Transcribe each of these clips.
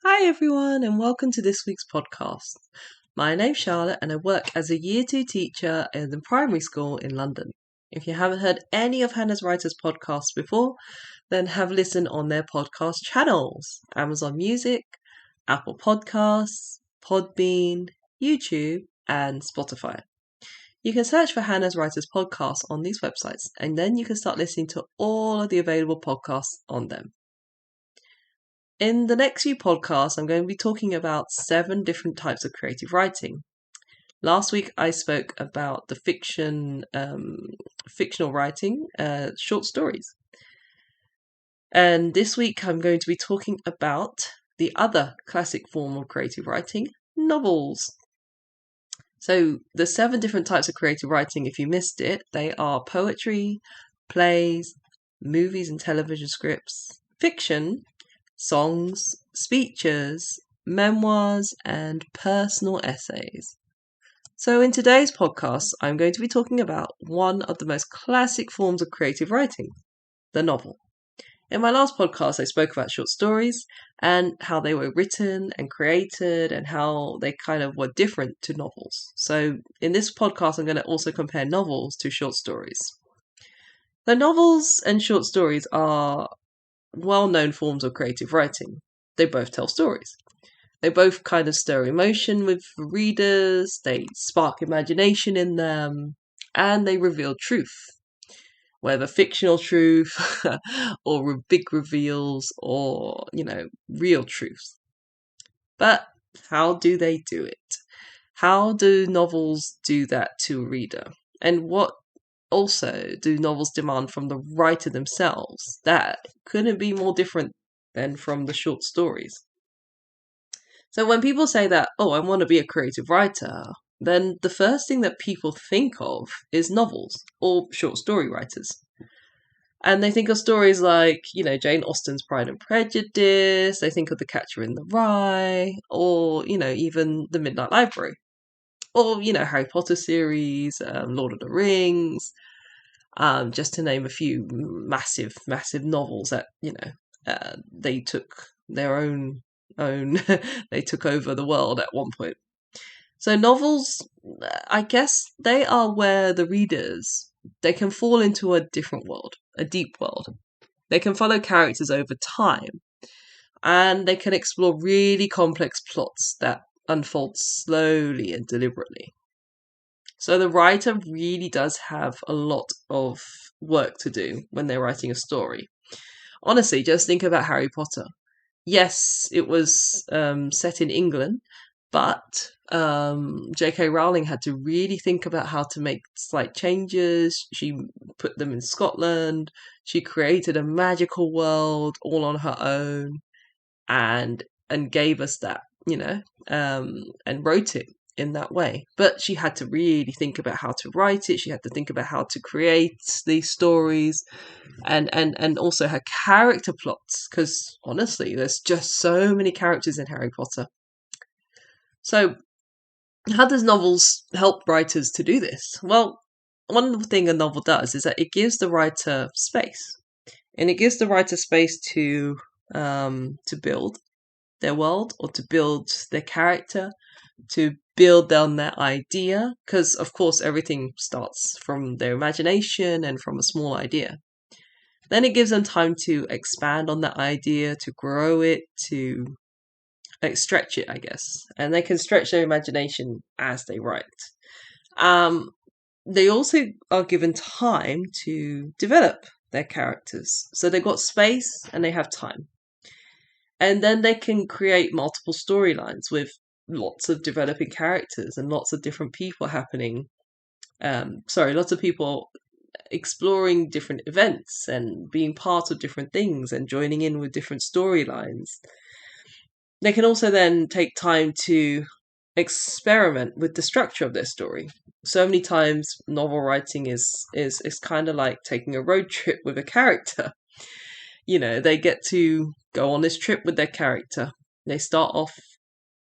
Hi everyone, and welcome to this week's podcast. My name's Charlotte, and I work as a Year 2 teacher in the primary school in London. If you haven't heard any of Hanaz Writers' podcasts before, then have listened on their podcast channels: Amazon Music, Apple Podcasts, Podbean, YouTube, and Spotify. You can search for Hanaz Writers podcasts on these websites, and then you can start listening to all of the available podcasts on them. In the next few podcasts, I'm going to be talking about 7 different types of creative writing. Last week, I spoke about the fictional writing, short stories. And this week, I'm going to be talking about the other classic form of creative writing, novels. So the 7 different types of creative writing, if you missed it, they are poetry, plays, movies and television scripts, fiction, songs, speeches, memoirs, and personal essays. So, in today's podcast, I'm going to be talking about one of the most classic forms of creative writing, the novel. In my last podcast, I spoke about short stories and how they were written and created and how they kind of were different to novels. So, in this podcast, I'm going to also compare novels to short stories. The novels and short stories are well-known forms of creative writing. They both tell stories. They both kind of stir emotion with readers, they spark imagination in them, and they reveal truth, whether fictional truth or big reveals or, real truth. But how do they do it? How do novels do that to a reader? And what also do novels demand from the writer themselves that couldn't be more different than from the short stories? So when people say that, oh, I want to be a creative writer, then the first thing that people think of is novels or short story writers. And they think of stories like, Jane Austen's Pride and Prejudice, they think of The Catcher in the Rye, or, even The Midnight Library, or, Harry Potter series, Lord of the Rings, just to name a few massive, massive novels that they took their own they took over the world at one point. So novels, I guess, they are where the readers they can fall into a different world, a deep world. They can follow characters over time, and they can explore really complex plots that unfold slowly and deliberately. So the writer really does have a lot of work to do when they're writing a story. Honestly, just think about Harry Potter. Yes, it was set in England, but J.K. Rowling had to really think about how to make slight changes. She put them in Scotland. She created a magical world all on her own, and gave us that, and wrote it in that way. But she had to really think about how to write it. She had to think about how to create these stories, and also her character plots. Because honestly, there's just so many characters in Harry Potter. So, how does novels help writers to do this? Well, one thing a novel does is that it gives the writer space, and it gives the writer space to build their world or to build their character, to build on their idea, because of course everything starts from their imagination and from a small idea. Then it gives them time to expand on that idea, to grow it, to stretch it, I guess. And they can stretch their imagination as they write. Um, they also are given time to develop their characters. So they've got space and they have time. And then they can create multiple storylines with lots of developing characters and lots of different people happening. Lots of people exploring different events and being part of different things and joining in with different storylines. They can also then take time to experiment with the structure of their story. So many times novel writing is kind of like taking a road trip with a character. They get to go on this trip with their character. They start off,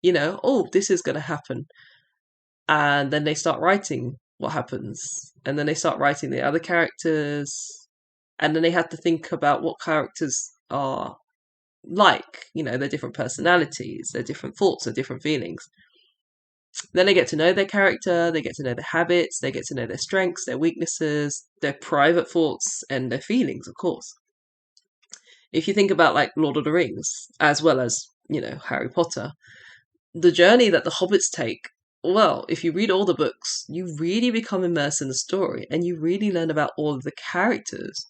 oh, this is going to happen. And then they start writing what happens. And then they start writing the other characters. And then they have to think about what characters are like, their different personalities, their different thoughts, their different feelings. Then they get to know their character, they get to know their habits, they get to know their strengths, their weaknesses, their private thoughts, and their feelings, of course. If you think about like Lord of the Rings, as well as, Harry Potter, the journey that the hobbits take, well, if you read all the books, you really become immersed in the story and you really learn about all of the characters.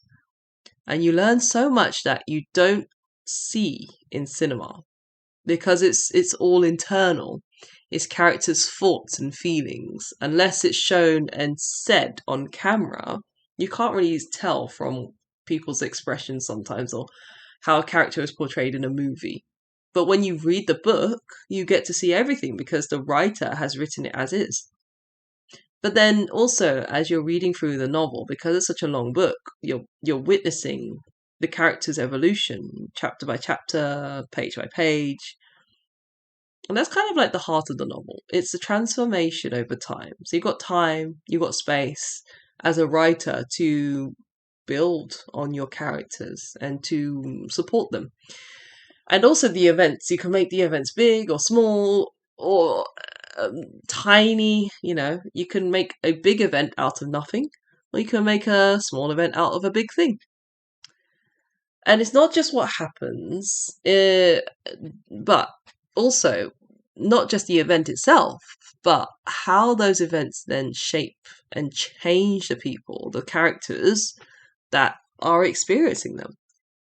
And you learn so much that you don't see in cinema because it's all internal. It's characters' thoughts and feelings. Unless it's shown and said on camera, you can't really tell from people's expressions sometimes or how a character is portrayed in a movie. But when you read the book, you get to see everything because the writer has written it as is. But then also, as you're reading through the novel, because it's such a long book, you're witnessing the character's evolution, chapter by chapter, page by page. And that's kind of like the heart of the novel. It's a transformation over time. So you've got time, you've got space as a writer to build on your characters and to support them. And also the events, you can make the events big or small or tiny. You can make a big event out of nothing, or you can make a small event out of a big thing. And it's not just what happens, but also not just the event itself, but how those events then shape and change the people, the characters that are experiencing them.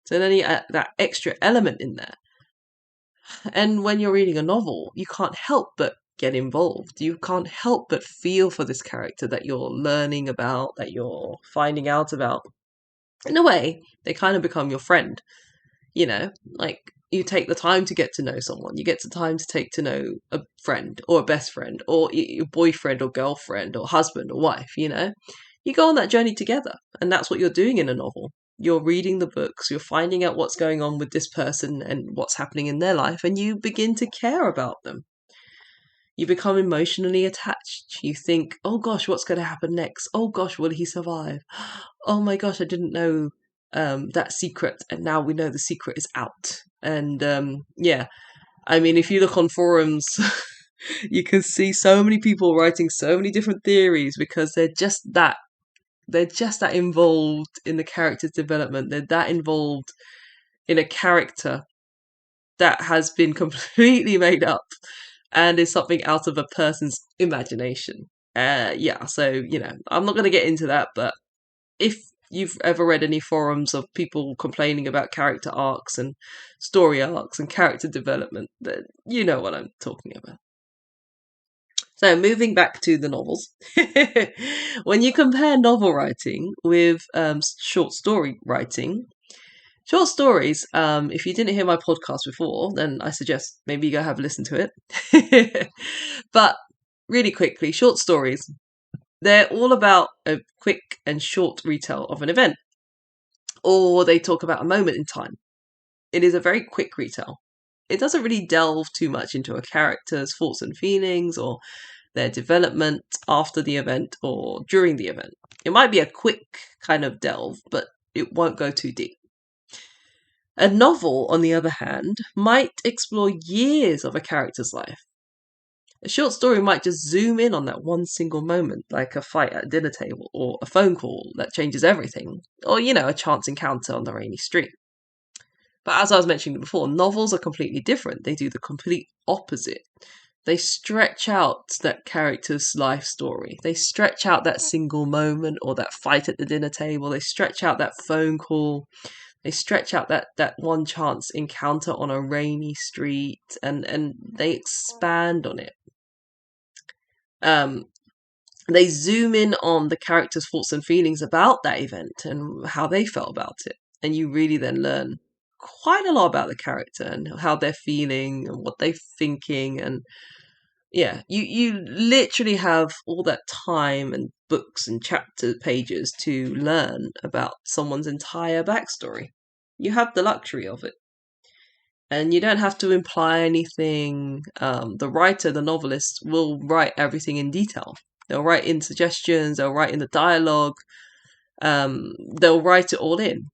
So then you add that extra element in there. And when you're reading a novel, you can't help but get involved. You can't help but feel for this character that you're learning about, that you're finding out about. In a way, they kind of become your friend. Like you take the time to get to know someone. You get the time to take to know a friend or a best friend or your boyfriend or girlfriend or husband or wife, You go on that journey together. And that's what you're doing in a novel. You're reading the books, you're finding out what's going on with this person and what's happening in their life, and you begin to care about them. You become emotionally attached. You think, oh gosh, what's going to happen next? Oh gosh, will he survive? Oh my gosh, I didn't know that secret, and now we know the secret is out. And yeah, I mean, if you look on forums, you can see so many people writing so many different theories because they're just that involved in the character's development. They're that involved in a character that has been completely made up and is something out of a person's imagination. Yeah, so, I'm not going to get into that, but if you've ever read any forums of people complaining about character arcs and story arcs and character development, then you know what I'm talking about. So moving back to the novels, when you compare novel writing with short story writing, short stories, if you didn't hear my podcast before, then I suggest maybe you go have a listen to it. But really quickly, short stories, they're all about a quick and short retell of an event, or they talk about a moment in time. It is a very quick retell. It doesn't really delve too much into a character's thoughts and feelings or their development after the event or during the event. It might be a quick kind of delve, but it won't go too deep. A novel, on the other hand, might explore years of a character's life. A short story might just zoom in on that one single moment, like a fight at a dinner table or a phone call that changes everything, or, a chance encounter on the rainy street. But as I was mentioning before, novels are completely different. They do the complete opposite. They stretch out that character's life story. They stretch out that single moment or that fight at the dinner table. They stretch out that phone call. They stretch out that one chance encounter on a rainy street, and they expand on it. They zoom in on the character's thoughts and feelings about that event and how they felt about it. And you really then learn quite a lot about the character and how they're feeling and what they're thinking. And yeah, you literally have all that time and books and chapter pages to learn about someone's entire backstory. You have the luxury of it. And you don't have to imply anything. The writer, the novelist, will write everything in detail. They'll write in suggestions, they'll write in the dialogue, they'll write it all in.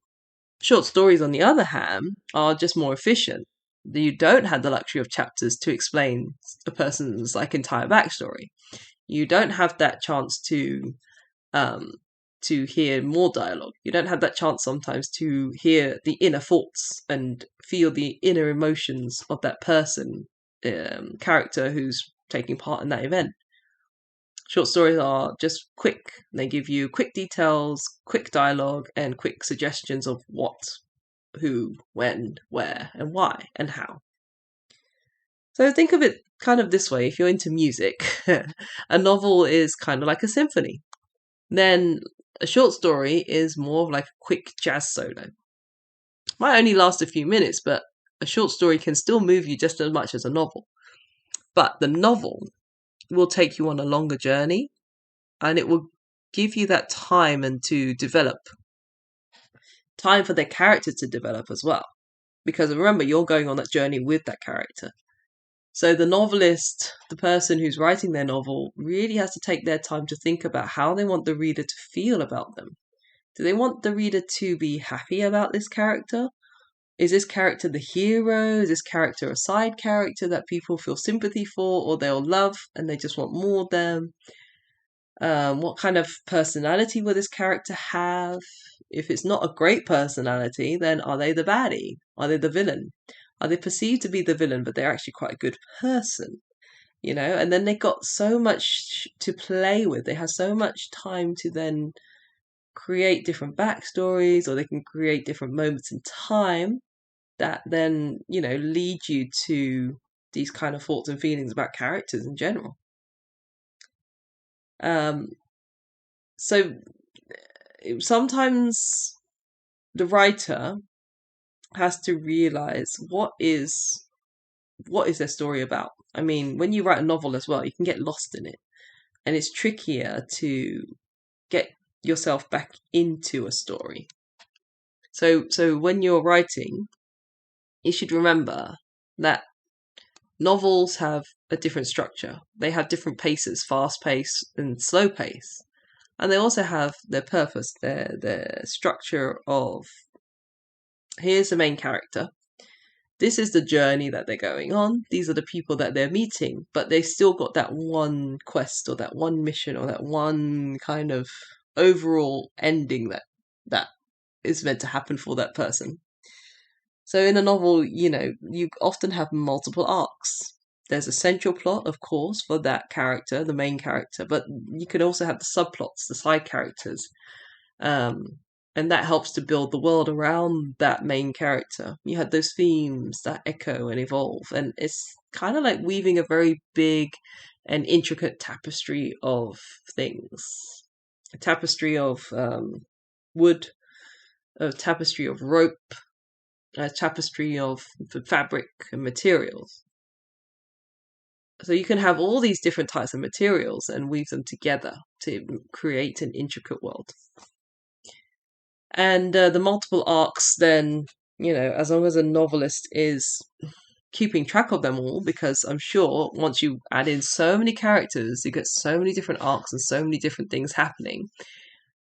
Short stories, on the other hand, are just more efficient. You don't have the luxury of chapters to explain a person's like entire backstory. You don't have that chance um, to hear more dialogue. You don't have that chance sometimes to hear the inner thoughts and feel the inner emotions of that person, character who's taking part in that event. Short stories are just quick. They give you quick details, quick dialogue, and quick suggestions of what, who, when, where, and why, and how. So think of it kind of this way: if you're into music, a novel is kind of like a symphony. Then a short story is more of like a quick jazz solo. Might only last a few minutes, but a short story can still move you just as much as a novel. But the novel will take you on a longer journey, and it will give you that time and to develop, time for the character to develop as well. Because remember, you're going on that journey with that character. So the novelist, the person who's writing their novel, really has to take their time to think about how they want the reader to feel about them. Do they want the reader to be happy about this character? Is this character the hero? Is this character a side character that people feel sympathy for or they'll love and they just want more of them? What kind of personality will this character have? If it's not a great personality, then are they the baddie? Are they the villain? Are they perceived to be the villain, but they're actually quite a good person? And then they got so much to play with. They have so much time to then create different backstories, or they can create different moments in time that then, lead you to these kind of thoughts and feelings about characters in general. Um, so sometimes the writer has to realize what is their story about. I mean, when you write a novel as well, you can get lost in it, and it's trickier to get yourself back into a story. So when you're writing, you should remember that novels have a different structure. They have different paces, fast pace and slow pace. And they also have their purpose, their structure of, here's the main character. This is the journey that they're going on. These are the people that they're meeting, but they still got that one quest or that one mission or that one kind of overall ending that is meant to happen for that person. So in a novel, you often have multiple arcs. There's a central plot, of course, for that character, the main character, but you can also have the subplots, the side characters. And that helps to build the world around that main character. You had those themes that echo and evolve, and it's kind of like weaving a very big and intricate tapestry of things. A tapestry of wood, a tapestry of rope, a tapestry of fabric and materials. So you can have all these different types of materials and weave them together to create an intricate world. And the multiple arcs, then, as long as a novelist is keeping track of them all, because I'm sure once you add in so many characters, you get so many different arcs and so many different things happening.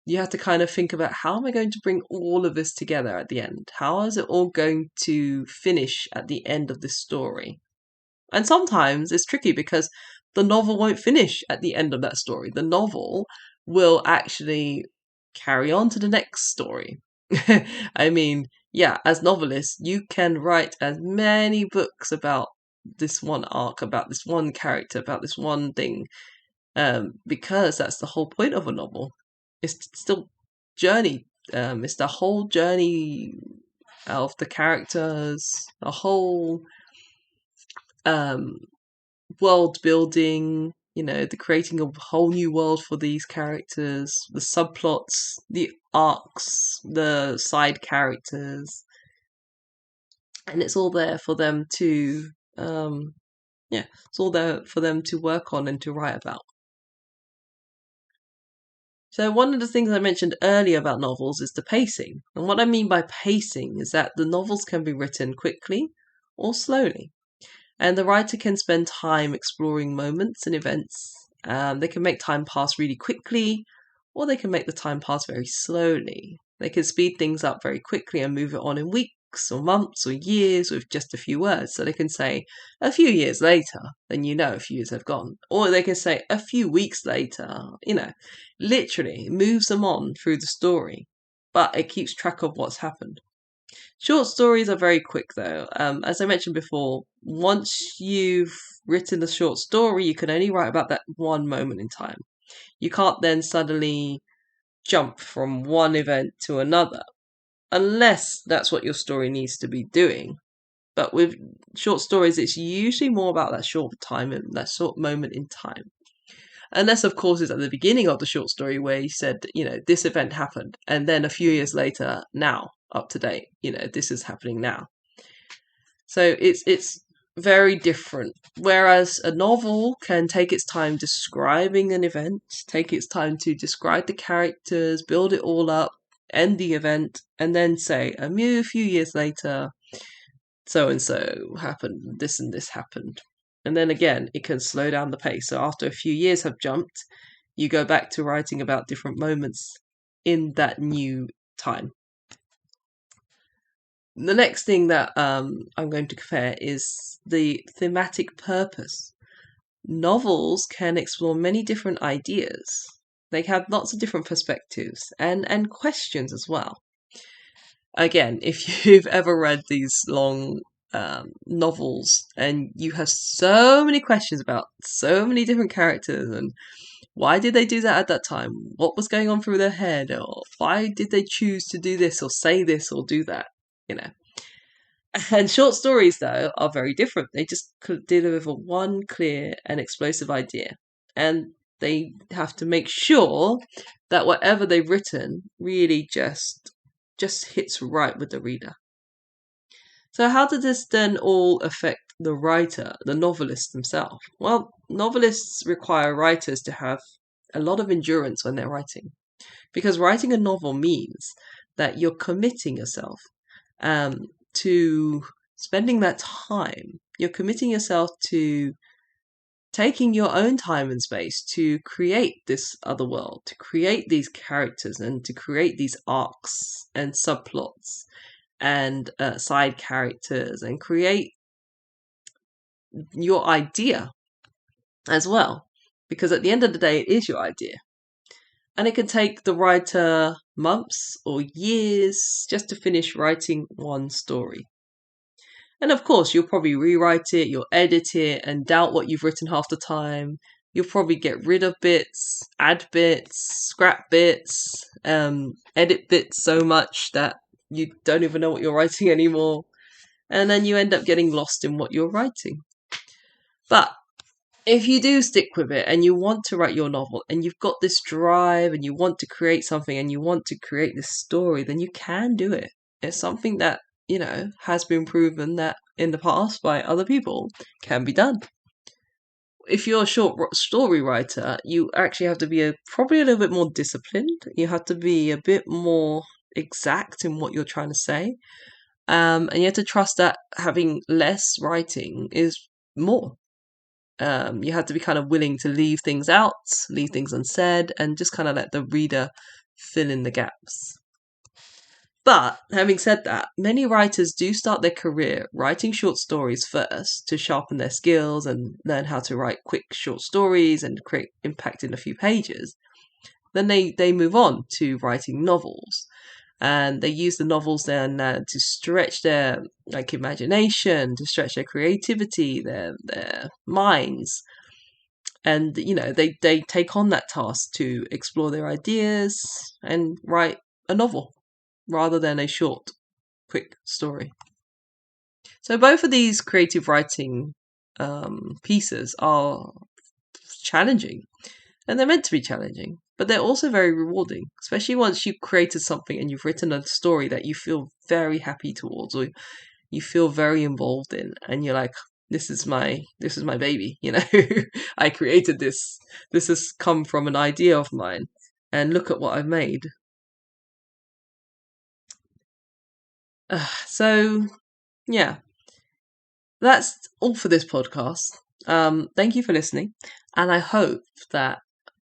You have to kind of think about, how am I going to bring all of this together at the end? How is it all going to finish at the end of this story? And sometimes it's tricky because the novel won't finish at the end of that story. The novel will actually carry on to the next story. I mean, yeah, as novelists, you can write as many books about this one arc, about this one character, about this one thing, because that's the whole point of a novel. It's still journey. It's the whole journey of the characters, a whole world building, the creating of a whole new world for these characters, the subplots, the arcs, the side characters. And it's all there for them to, it's all there for them to work on and to write about. So one of the things I mentioned earlier about novels is the pacing. And what I mean by pacing is that the novels can be written quickly or slowly. And the writer can spend time exploring moments and events. They can make time pass really quickly, or they can make the time pass very slowly. They can speed things up very quickly and move it on in weeks or months or years with just a few words. So they can say a few years later, then you know a few years have gone. Or they can say a few weeks later, literally moves them on through the story, but it keeps track of what's happened. Short stories are very quick though. As I mentioned before, once you've written a short story, you can only write about that one moment in time. You can't then suddenly jump from one event to another, unless that's what your story needs to be doing. But with short stories, it's usually more about that short time and that short moment in time. Unless, of course, it's at the beginning of the short story where you said, this event happened, and then a few years later, now, up to date, this is happening now. So it's very different. Whereas a novel can take its time describing an event, take its time to describe the characters, build it all up, end the event, and then say, a few years later, so and so happened, this and this happened. And then again, it can slow down the pace. So after a few years have jumped, you go back to writing about different moments in that new time. The next thing that I'm going to compare is the thematic purpose. Novels can explore many different ideas. They have lots of different perspectives and questions as well. Again, if you've ever read these long novels and you have so many questions about so many different characters and why did they do that at that time? What was going on through their head? Or why did they choose to do this or say this or do that? And short stories, though, are very different. They just deliver one clear and explosive idea. And they have to make sure that whatever they've written really just hits right with the reader. So how does this then all affect the writer, the novelist themselves? Well, novelists require writers to have a lot of endurance when they're writing. Because writing a novel means that you're committing yourself to spending that time. You're committing yourself to taking your own time and space to create this other world, to create these characters, and to create these arcs and subplots and side characters, and create your idea as well. Because at the end of the day, it is your idea. And it can take the writer months or years just to finish writing one story. And of course, you'll probably rewrite it, you'll edit it, and doubt what you've written half the time. You'll probably get rid of bits, add bits, scrap bits, edit bits so much that you don't even know what you're writing anymore. And then you end up getting lost in what you're writing. But if you do stick with it and you want to write your novel and you've got this drive and you want to create something and you want to create this story, then you can do it. It's something that, has been proven that in the past by other people can be done. If you're a short story writer, you actually have to be probably a little bit more disciplined. You have to be a bit more exact in what you're trying to say. And you have to trust that having less writing is more. You have to be kind of willing to leave things out, leave things unsaid, and just kind of let the reader fill in the gaps. But having said that, many writers do start their career writing short stories first to sharpen their skills and learn how to write quick short stories and create impact in a few pages. Then they move on to writing novels. And they use the novels then to stretch their imagination, to stretch their creativity, their minds. And, they take on that task to explore their ideas and write a novel rather than a short, quick story. So both of these creative writing pieces are challenging, and they're meant to be challenging, but they're also very rewarding, especially once you've created something and you've written a story that you feel very happy towards or you feel very involved in, and you're like, this is my baby, I created this. This has come from an idea of mine, and look at what I've made. So, yeah, that's all for this podcast. Thank you for listening, and I hope that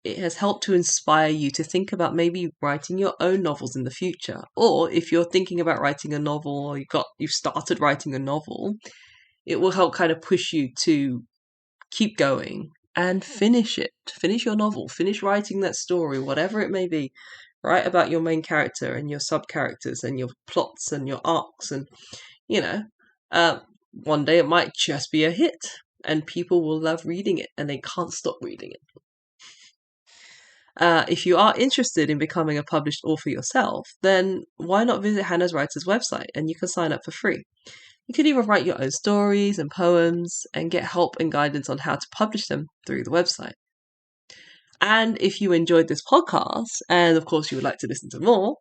it has helped to inspire you to think about maybe writing your own novels in the future. Or if you're thinking about writing a novel, or you've started writing a novel, it will help kind of push you to keep going and finish it. Finish your novel, finish writing that story, whatever it may be. Write about your main character and your sub characters and your plots and your arcs, and you know, one day it might just be a hit and people will love reading it and they can't stop reading it. If you are interested in becoming a published author yourself, then why not visit Hanaz Writers' website and you can sign up for free. You can even write your own stories and poems and get help and guidance on how to publish them through the website. And if you enjoyed this podcast, and of course you would like to listen to more,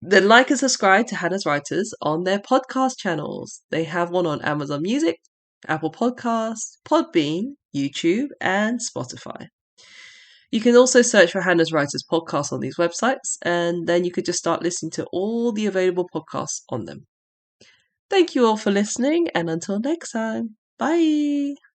then like and subscribe to Hanaz Writers on their podcast channels. They have one on Amazon Music, Apple Podcasts, Podbean, YouTube, and Spotify. You can also search for Hanaz Writers podcasts on these websites, and then you could just start listening to all the available podcasts on them. Thank you all for listening, and until next time, bye!